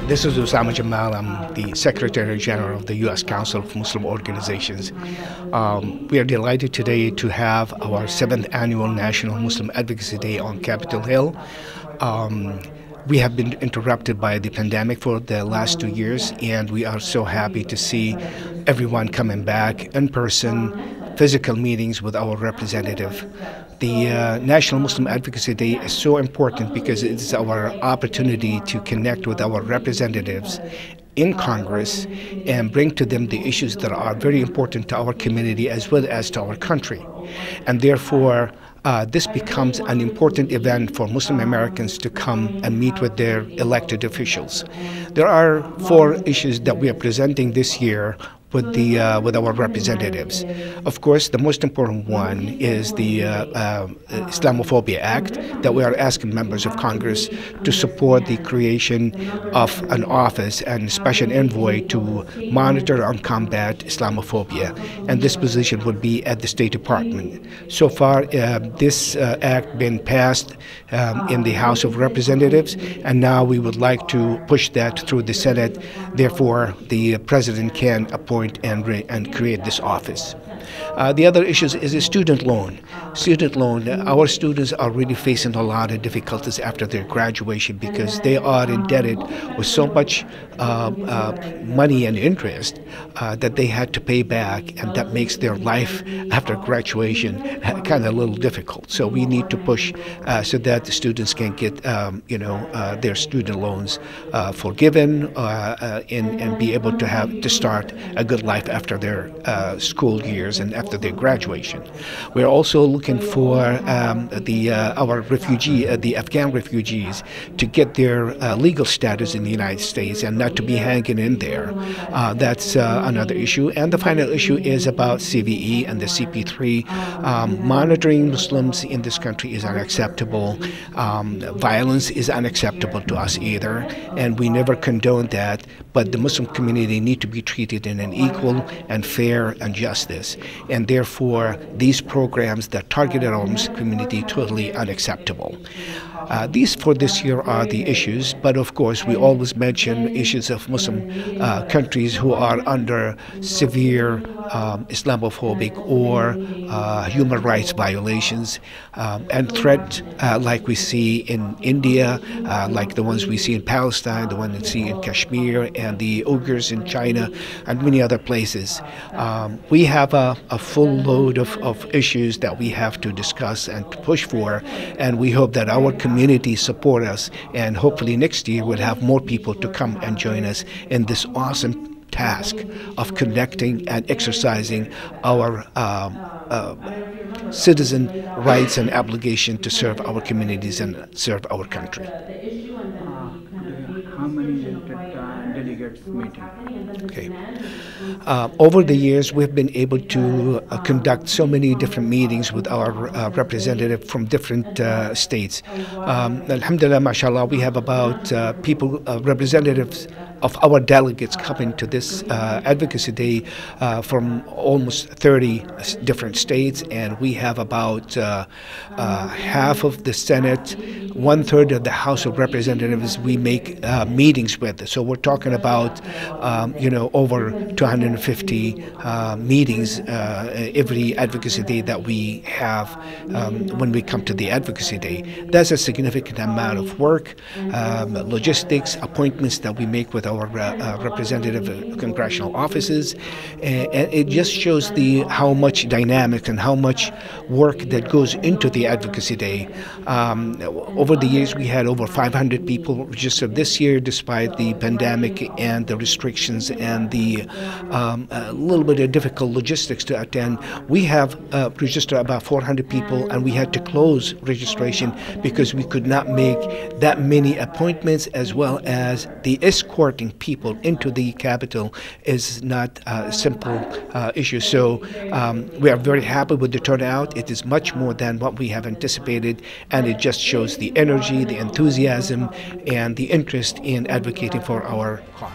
This is Osama Jamal. I'm the Secretary General of the U.S. Council of Muslim Organizations. We are delighted today to have our 7th Annual National Muslim Advocacy Day on Capitol Hill. We have been interrupted by the pandemic for the last 2 years, and we are so happy to see everyone coming back in person, physical meetings with our representative. The National Muslim Advocacy Day is so important because it is our opportunity to connect with our representatives in Congress and bring to them the issues that are very important to our community as well as to our country. And therefore, this becomes an important event for Muslim Americans to come and meet with their elected officials. There are 4 issues that we are presenting this year with our representatives. Of course, the most important one is the Islamophobia Act that we are asking members of Congress to support the creation of an office and special envoy to monitor and combat Islamophobia. And this position would be at the State Department. So far, this act been passed in the House of Representatives, and now we would like to push that through the Senate. Therefore, the President can appoint and create this office. The other issue is a student loan. Our students are really facing a lot of difficulties after their graduation because they are indebted with so much money and interest that they had to pay back, and that makes their life after graduation kind of a little difficult. So we need to push so that the students can get their student loans forgiven and be able to start a good life after their school years and after their graduation. We're also looking for the Afghan refugees to get their legal status in the United States and not to be hanging in there. That's another issue. And the final issue is about CVE and the CP3. Monitoring Muslims in this country is unacceptable. Violence is unacceptable to us either, and we never condone that. But the Muslim community need to be treated in an equal and fair and justice. And therefore, these programs that targeted our Muslim community totally unacceptable. These for this year are the issues, but of course we always mention issues of Muslim countries who are under severe Islamophobic or human rights violations and threat like we see in India, like the ones we see in Palestine, the one we see in Kashmir, and the Uyghurs in China, and many other places. We have a full load of issues that we have to discuss and to push for, and we hope that our community support us, and hopefully next year we'll have more people to come and join us in this awesome task of connecting and exercising our citizen rights and obligation to serve our communities and serve our country. How many delegates meeting? Okay. Over the years, we've been able to conduct so many different meetings with our representative from different states. Alhamdulillah, mashallah, we have about representatives of our delegates coming to this advocacy day from almost 30 different states, and we have about half of the Senate, 1/3 of the House of Representatives we make meetings with. So we're talking about over 250 meetings every advocacy day that we have when we come to the advocacy day. That's a significant amount of work, logistics, appointments that we make with our representative congressional offices, and it just shows how much dynamic and how much work that goes into the advocacy day. Over the years, we had over 500 people registered this year, despite the pandemic and the restrictions and the little bit of difficult logistics to attend. We have registered about 400 people, and we had to close registration because we could not make that many appointments, as well as the escorting people into the Capitol is not a simple issue. So we are very happy with the turnout. It is much more than what we have anticipated, and it just shows the energy, the enthusiasm, and the interest in advocating for our cause.